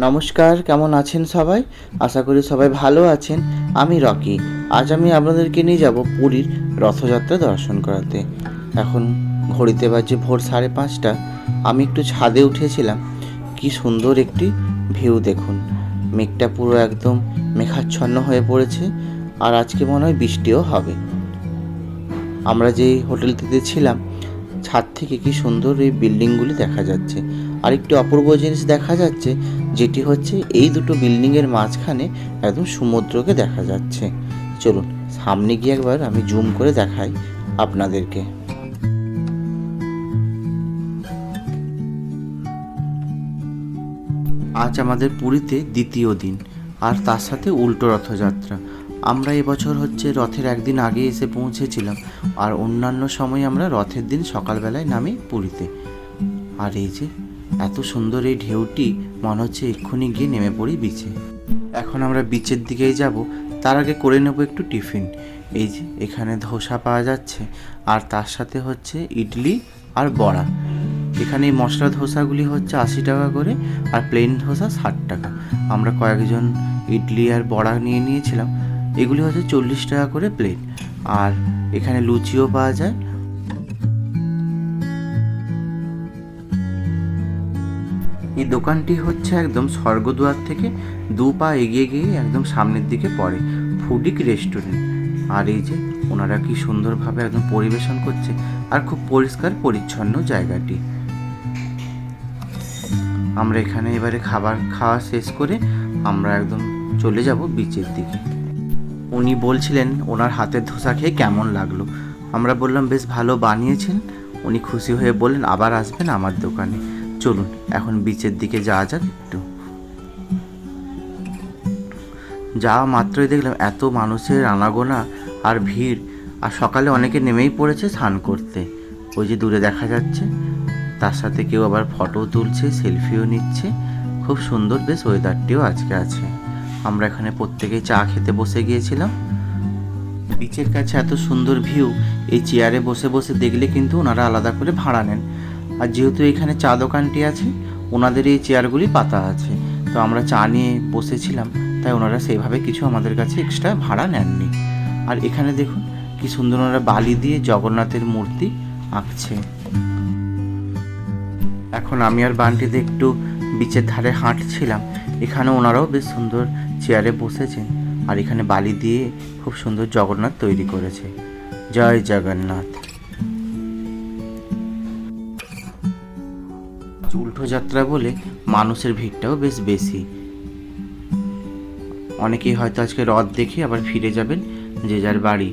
নমস্কার, কেমন আছেন সবাই? আশা করি সবাই ভালো আছেন। আমি রকি। আজ আমি আপনাদেরকে নিয়ে যাব পুরীর রথযাত্রা দর্শন করাতে। এখন ঘড়িতে বাজে ভোর 5:30। আমি একটু ছাদে উঠেছিলাম। কি সুন্দর একটি ভিউ দেখুন। মেঘটা পুরো একদম মেঘাচ্ছন্ন হয়ে পড়েছে, আর আজকে মনে হয় বৃষ্টিও হবে। আমরা যেই হোটেলটিতে ছিলাম, ছাদ থেকে কি সুন্দর এই বিল্ডিংগুলি দেখা যাচ্ছে। আর একটু অপূর্ব জিনিস দেখা যাচ্ছে, যেটি হচ্ছে এই দুটো বিল্ডিংয়ের মাঝখানে একদম সমুদ্রকে দেখা যাচ্ছে। চলুন সামনে গিয়ে একবার আমি জুম করে দেখাই আপনাদেরকে। আজ আমাদের পুরীতে দ্বিতীয় দিন, আর তার সাথে উল্টো রথযাত্রা। আমরা এবছর হচ্ছে রথের একদিন আগে এসে পৌঁছেছিলাম, আর অন্যান্য সময় আমরা রথের দিন সকালবেলায় নামি পুরীতে। আর এই যে এত সুন্দর এই ঢেউটি, মনে হচ্ছে এক্ষুনি গিয়ে নেমে পড়ি বিচে। এখন আমরা বিচের দিকেই যাব, তার আগে করে নেব একটু টিফিন। এই যে এখানে ধোসা পাওয়া যাচ্ছে, আর তার সাথে হচ্ছে ইডলি আর বড়া। এখানে এই মশলা ধোসাগুলি হচ্ছে 80 টাকা করে, আর প্লেন ধোসা 60 টাকা। আমরা কয়েকজন ইডলি আর বড়া নিয়ে নিয়েছিলাম। এগুলি হচ্ছে 40 টাকা করে প্লেট। আর এখানে লুচিও পাওয়া যায়। এই দোকানটি হচ্ছে একদম স্বর্গদুয়ার থেকে 2 পা এগিয়ে গিয়ে একদম সামনের দিকে পড়ে, ফুডিক রেস্টুরেন্ট। আর এই যে ওনারা কি সুন্দরভাবে একদম পরিবেশন করছে, আর খুব পরিষ্কার পরিচ্ছন্ন জায়গাটি। আমরা এখানে এবারে খাবার খাওয়া শেষ করে আমরা একদম চলে যাব বিচের দিকে। উনি বলছিলেন ওনার হাতের ধোসা খেয়ে কেমন লাগলো। আমরা বললাম বেশ ভালো বানিয়েছেন। উনি খুশি হয়ে বললেন আবার আসবেন আমার দোকানে। চলুন এখন বিচের দিকে যাওয়া যাক। একটু যাওয়া মাত্রই দেখলাম এত মানুষের আনাগোনা আর ভিড়, আর সকালে অনেকে নেমেই পড়েছে স্নান করতে। ওই যে দূরে দেখা যাচ্ছে, তার সাথে কেউ আবার ফটো তুলছে, সেলফিও নিচ্ছে। খুব সুন্দর বেশ ওয়েদারটিও আজকে আছে। আমরা এখানে প্রত্যেকেই চা খেতে বসে গিয়েছিলাম। বিচের কাছে এত সুন্দর ভিউ, এই চেয়ারে বসে বসে দেখলে কিন্তু ওনারা আলাদা করে ভাড়া নেন। আর যেহেতু এখানে চা দোকানটি আছে, ওনাদের এই চেয়ারগুলি পাতা আছে, তো আমরা চা নিয়ে বসেছিলাম, তাই ওনারা সেইভাবে কিছু আমাদের কাছে এক্সট্রা ভাড়া নেননি। আর এখানে দেখুন কি সুন্দর ওনারা বালি দিয়ে জগন্নাথের মূর্তি আঁকছে। এখন আমি আর বান্টিতে একটু বিচের ধারে হাঁটছিলাম। এখানে ওনারাও বেশ সুন্দর চেয়ারে বসেছেন, আর এখানে বালি দিয়ে খুব সুন্দর জগন্নাথ তৈরি করেছে। জয় জগন্নাথ। উল্টো যাত্রা বলে মানুষের ভিড়টাও বেশ বেশি। অনেকেই হয়তো আজকে রথ দেখে আবার ফিরে যাবেন যে যার বাড়ি।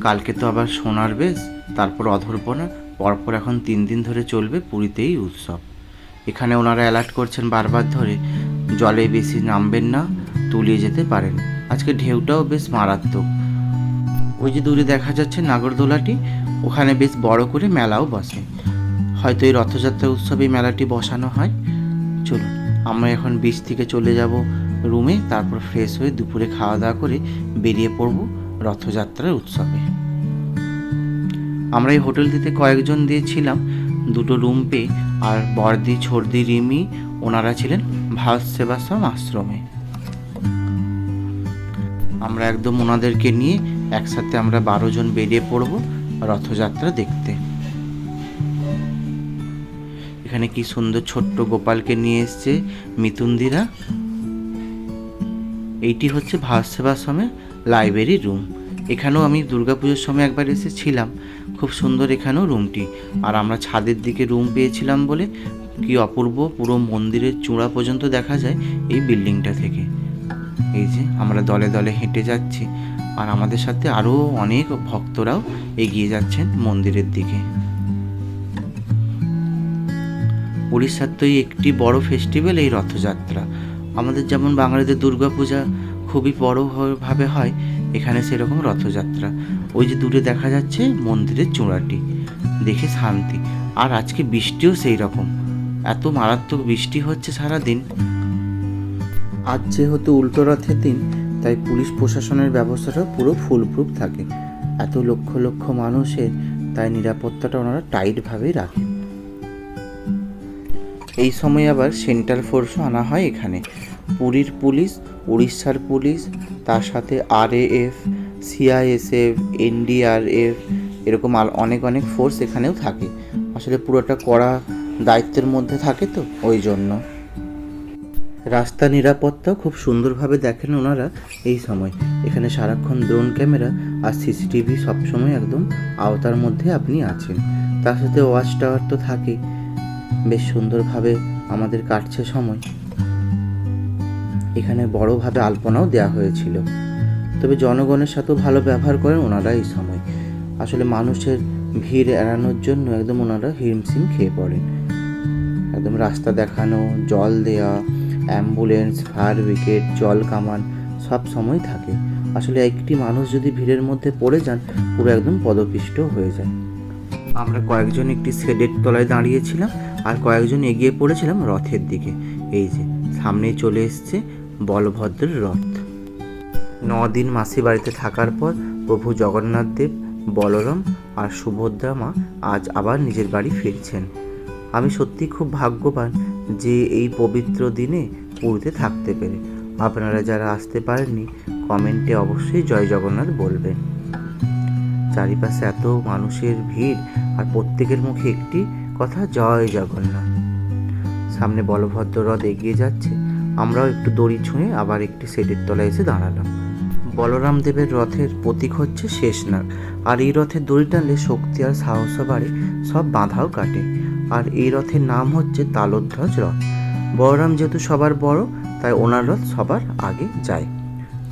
কালকে তো আবার সোনার বেশ, তারপর অধরপনা, পরপর এখন 3 দিন ধরে চলবে পুরীতেই উৎসব। এখানে ওনারা অ্যালার্ট করছেন বারবার ধরে, জলে বেশি নামবেন না, তলিয়ে যেতে পারেন। আজকে ঢেউটাও বেশ মারাত্মক। ওই যে দূরে দেখা যাচ্ছে নাগরদোলাটি, ওখানে বেশ বড় করে মেলাও বসে। হয়তো এই রথযাত্রা উৎসবে মেলাটি বসানো হয়। চলুন আমরা এখন বিচ থেকে চলে যাব রুমে, তারপর ফ্রেশ হয়ে দুপুরে খাওয়া দাওয়া করে বেরিয়ে পড়ব রথযাত্রার উৎসবে। আমরা এই হোটেলটিতে কয়েকজন দিয়েছিলাম, 2টো রুম পেয়ে। আর বর্দি, ছর্দি, রিমি ওনারা ছিলেন ভারত সেবাশ্রম আশ্রমে। আমরা একদম ওনাদেরকে নিয়ে একসাথে আমরা 12 জন বেরিয়ে পড়ব রথযাত্রা দেখতে। এখানে কি সুন্দর ছোট্ট গোপালকে নিয়ে এসছে মিতুন্দিরা। এইটি হচ্ছে ভারত সেবাশ্রমের লাইব্রেরি রুম। এখানেও আমি দুর্গাপুজোর সময় একবার এসেছিলাম। খুব সুন্দর এখানেও রুমটি। আর আমরা ছাদের দিকে রুম পেয়েছিলাম বলে কি অপূর্ব, পুরো মন্দিরের চূড়া পর্যন্ত দেখা যায় এই বিল্ডিংটা থেকে। এই যে আমরা দলে দলে হেঁটে যাচ্ছি, আর আমাদের সাথে আরও অনেক ভক্তরাও এগিয়ে যাচ্ছেন মন্দিরের দিকে। উড়িষ্যার তো একটি বড় ফেস্টিভ্যাল এই রথযাত্রা। আমাদের যেমন বাঙালিদের দুর্গাপূজা খুবই বড়ভাবে হয়, এখানে সেরকম রথযাত্রা। ওই যে দূরে দেখা যাচ্ছে মন্দিরের চূড়াটি, দেখে শান্তি। আর আজকে বৃষ্টিও সেই রকম, এত মারাত্মক বৃষ্টি হচ্ছে সারাদিন। আজ যেহেতু উল্টো রথের দিন, তাই পুলিশ প্রশাসনের ব্যবস্থাটা পুরো ফুলপ্রুফ থাকে। এত লক্ষ লক্ষ মানুষের, তাই নিরাপত্তাটা ওনারা টাইটভাবেই রাখেন। এই সময় আবার সেন্ট্রাল ফোর্সও আনা হয় এখানে। পুরীর পুলিশ, উড়িষ্যার পুলিশ, তার সাথে RAF, CISF, NDRF, এরকম অনেক অনেক ফোর্স এখানেও থাকে। আসলে পুরোটা কড়া দায়িত্বের মধ্যে থাকে তো ওই জন্য। রাস্তা নিরাপত্তাও খুব সুন্দরভাবে দেখেন ওনারা এই সময়। এখানে সারাক্ষণ ড্রোন ক্যামেরা আর CCTV সবসময় একদম আওতার মধ্যে আপনি আছেন। তার সাথে ওয়াচ টাওয়ার তো থাকেই। বেশ সুন্দরভাবে আমাদের কাটছে সময়। এখানে বড়োভাবে আলপনাও দেওয়া হয়েছিল। তবে জনগণের সাথেও ভালো ব্যবহার করেন ওনারা এই সময়। আসলে মানুষের ভিড় এড়ানোর জন্য একদম ওনারা হিমশিম খেয়ে পড়েন। একদম রাস্তা দেখানো, জল দেওয়া, অ্যাম্বুলেন্স, ফায়ার ব্রিগেড, জল কামান সব সময় থাকে। আসলে একটি মানুষ যদি ভিড়ের মধ্যে পড়ে যান পুরো একদম পদপিষ্ট হয়ে যায়। আমরা কয়েকজন একটি শেডের তলায় দাঁড়িয়েছিলাম আর কয়েকজন এগিয়ে পড়েছিলাম রথের দিকে। এই যে সামনেই চলে এসছে বলভদ্রের রথ। 9 দিন মাসি বাড়িতে থাকার পর প্রভু জগন্নাথ দেব, বলরাম আর সুভদ্রা মা আজ আবার নিজের বাড়ি ফিরছেন। আমি সত্যি খুব ভাগ্যবান যে এই পবিত্র দিনে পুরীতে থাকতে পেরে। আপনারা যারা আসতে পারেননি কমেন্টে অবশ্যই জয় জগন্নাথ বলবেন। চারিপাশে এত মানুষের ভিড় আর প্রত্যেকের মুখে একটি কথা, জয় জগন্নাথ। সামনে বলভদ্র রথ এগিয়ে যাচ্ছে। আমরাও একটু দড়ি ছুঁয়ে আবার একটি শেডের তলায় এসে দাঁড়ালাম। বলরাম দেবের রথের প্রতীক হচ্ছে শেষনাগ। আর এই রথের দড়ি টানলে শক্তি আর সাহস বাড়ে, সব বাধাও কাটে। আর এই রথের নাম হচ্ছে তালধ্বজ রথ। বলরাম যেহেতু সবার বড় তাই ওনার রথ সবার আগে যায়।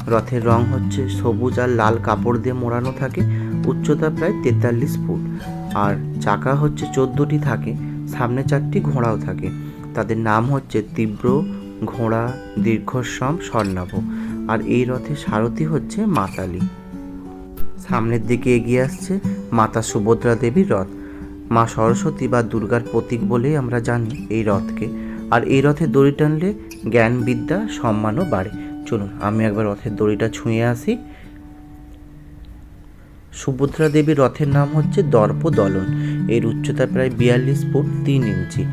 রথের রং হচ্ছে সবুজ আর লাল কাপড় দিয়ে মোড়ানো থাকে। উচ্চতা প্রায় 43 ফুট। আর চাকা হচ্ছে 14টি থাকে। সামনে 4টি ঘোড়াও থাকে। তাদের নাম হচ্ছে তীব্র, ঘোড়া, দীর্ঘশ্রম, স্বর্ণাভ। আর এই রথের সারথি হচ্ছে মাতালি। সামনের দিকে এগিয়ে আসছে মাতা সুভদ্রা দেবীর রথ। মা সরস্বতী বা দুর্গার প্রতীক বলেই আমরা জানি এই রথকে। আর এই রথের দড়ি টানলে জ্ঞান, বিদ্যা, সম্মানও বাড়ে। চলুন আমি একবার রথের দড়িটা ছুঁয়ে আসি। সুভদ্রা দেবীর রথের নাম হচ্ছে দর্প দলন। এর উচ্চতা প্রায় 42 ফুট 3 ইঞ্চি।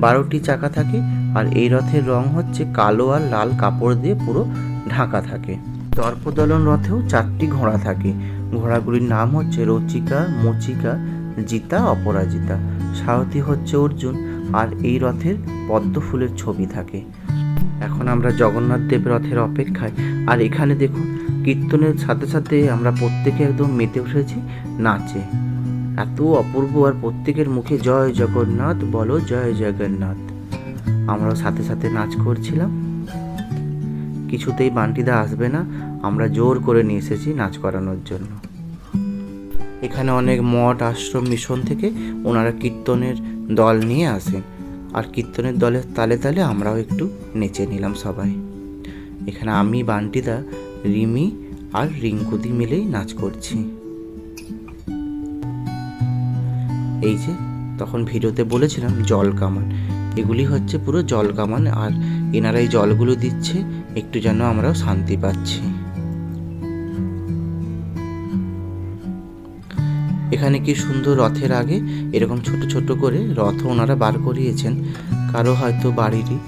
12টি চাকা থাকে। আর এই রথের রং হচ্ছে কালো আর লাল কাপড় দিয়ে পুরো ঢাকা থাকে। দর্পদলন রথেও 4টি ঘোড়া থাকে। ঘোড়াগুলির নাম হচ্ছে রচিকা, মচিকা, জিতা, অপরাজিতা। সারথি হচ্ছে অর্জুন। আর এই রথের পদ্ম ফুলের ছবি থাকে। এখন আমরা জগন্নাথ দেব রথের অপেক্ষায়। আর এখানে দেখুন কীর্তনের সাথে সাথে আমরা প্রত্যেকে একদম মেতে উঠেছি নাচে। এত অপূর্ব, আর প্রত্যেকের মুখে জয় জগন্নাথ বলো, জয় জগন্নাথ। আমরাও সাথে সাথে নাচ করছিলাম। কিছুতেই বান্টিদা আসবে না, আমরা জোর করে নিয়ে এসেছি নাচ করানোর জন্য। এখানে অনেক মঠ, আশ্রম, মিশন থেকে ওনারা কীর্তনের দল নিয়ে আসেন। আর কীর্তনের দলের তালে তালে আমরাও একটু নেচে নিলাম সবাই। এখানে আমি, বান্টিদা, রিমি আর রিঙ্কুদি মিলেই নাচ করছি। এই যে তখন ভিডিওতে বলেছিলাম জল কামান, এগুলি হচ্ছে পুরো জল কামান। আর এনারা এই জলগুলো দিচ্ছে একটু যেন আমরাও শান্তি পাচ্ছি। এখানে কি সুন্দর, রথের আগে এরকম ছোট ছোট করে রথ ওনারা বার করিয়েছেন। কারো হয়তো বাড়িরই।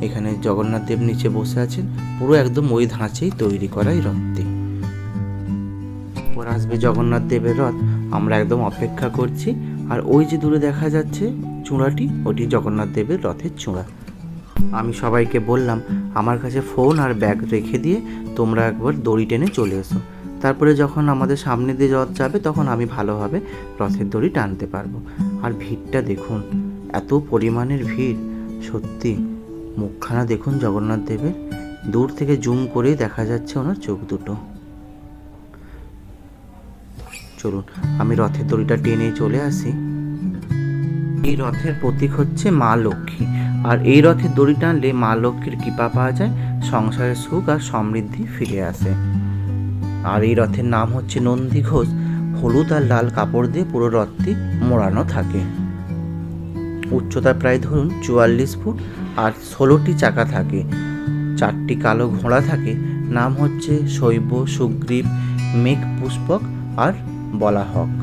এখানে জগন্নাথ দেব নিচে বসে আছেন, পুরো একদম ওই ধাঁচেই তৈরি করা এই রথটি। ওর আসবে জগন্নাথ দেবের রথ, আমরা একদম অপেক্ষা করছি। আর ওই যে দূরে দেখা যাচ্ছে চূড়াটি, ওটি জগন্নাথ দেবের রথের চূড়া। আমি সবাইকে বললাম আমার কাছে ফোন আর ব্যাগ রেখে দিয়ে তোমরা একবার দড়ি টেনে চলে এসো। তারপরে যখন আমাদের সামনে দিয়ে রথ যাবে তখন আমি ভালোভাবে রথের দড়ি টানতে পারবো। আর ভিড়টা দেখুন, এত পরিমাণের ভিড়, সত্যি। মুখখানা দেখুন জগন্নাথ দেবের, দূর থেকে জুম করেই দেখা যাচ্ছে ওনার চোখ দুটো। চলুন আমি রথের দড়িটা টেনে চলে আসি। এই রথের প্রতীক হচ্ছে মা লক্ষ্মী। আর এই রথের দড়ি টানলে মা লক্ষ্মীর কৃপা পাওয়া যায়, সংসারের সুখ আর সমৃদ্ধি ফিরে আসে। আর এই রথের নাম হচ্ছে নন্দী ঘোষ। হলুদ আর লাল কাপড় দিয়ে পুরো রথটি মোড়ানো থাকে। উচ্চতা প্রায় ধরুন 44 ফুট। আর 16টি চাকা থাকে। 4টি কালো ঘোড়া থাকে। নাম হচ্ছে শৈব, সুগ্রীব, মেঘ পুষ্পক আর বলাহক।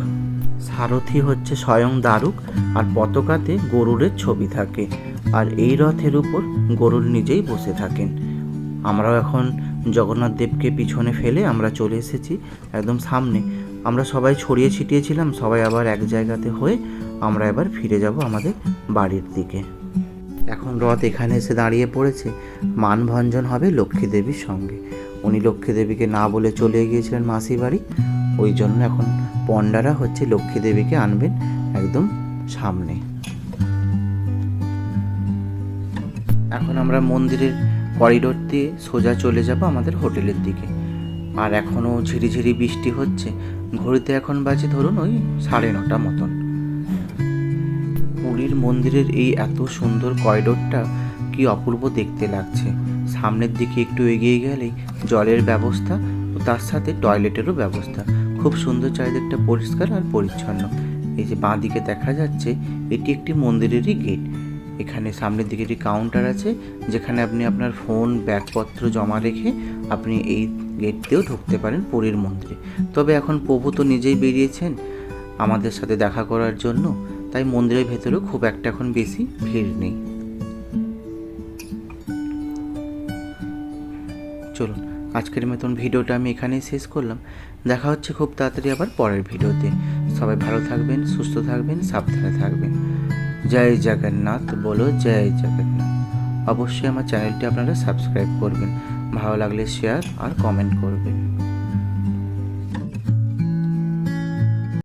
সারথি হচ্ছে স্বয়ং দারুক। আর পতাকাতে গরুরের ছবি থাকে। আর এই রথের উপর গরুর নিজেই বসে থাকেন। আমরাও এখন জগন্নাথ দেবকে পিছনে ফেলে আমরা চলে এসেছি একদম সামনে। আমরা সবাই ছড়িয়ে ছিটিয়েছিলাম, সবাই আবার এক জায়গাতে হয়ে আমরা এবার ফিরে যাব আমাদের বাড়ির দিকে। এখন রথ এখানে এসে দাঁড়িয়ে পড়েছে, মানভঞ্জন হবে লক্ষ্মী দেবীর সঙ্গে। উনি লক্ষ্মী দেবীকে না বলে চলে গিয়েছিলেন মাসি বাড়ি, ওই জন্য এখন পণ্ডারা হচ্ছে লক্ষ্মী দেবীকে আনবেন একদম সামনে। এখন আমরা মন্দিরের করিডোর দিয়ে সোজা চলে যাব আমাদের হোটেলের দিকে। আর এখনও ঝিরিঝিরি বৃষ্টি হচ্ছে, ঘড়িতে এখন বাজে ধরুন ওই 9:30 মতন। পুরীর মন্দিরের এই এত সুন্দর করিডোরটা কি অপূর্ব দেখতে লাগছে। সামনের দিকে একটু এগিয়ে গেলেই জলের ব্যবস্থা ও তার সাথে টয়লেটেরও ব্যবস্থা, খুব সুন্দর, চারিদিকটা পরিষ্কার আর পরিচ্ছন্ন। এই যে বাঁ দিকে দেখা যাচ্ছে এটি একটি মন্দিরেরই গেট। এখানে সামনের দিকে একটি কাউন্টার আছে যেখানে আপনি আপনার ফোন ব্যাগপত্র জমা রেখে আপনি এই গেট দিয়েও ঢুকতে পারেন পুরীর মন্দিরে। তবে এখন প্রভু তো নিজেই বেরিয়েছেন আমাদের সাথে দেখা করার জন্য, তাই মন্দিরের ভেতরেও খুব একটা এখন বেশি ভিড় নেই। চলুন আজকের মতন ভিডিওটা আমি এখানেই শেষ করলাম। দেখা হচ্ছে খুব তাড়াতাড়ি আবার পরের ভিডিওতে। সবাই ভালো থাকবেন, সুস্থ থাকবেন, সাবধানে থাকবেন। জয় জগন্নাথ বলো, জয় জগন্নাথ। অবশ্যই আমার চ্যানেলটি আপনারা সাবস্ক্রাইব করবেন, ভালো লাগলে শেয়ার আর কমেন্ট করবেন।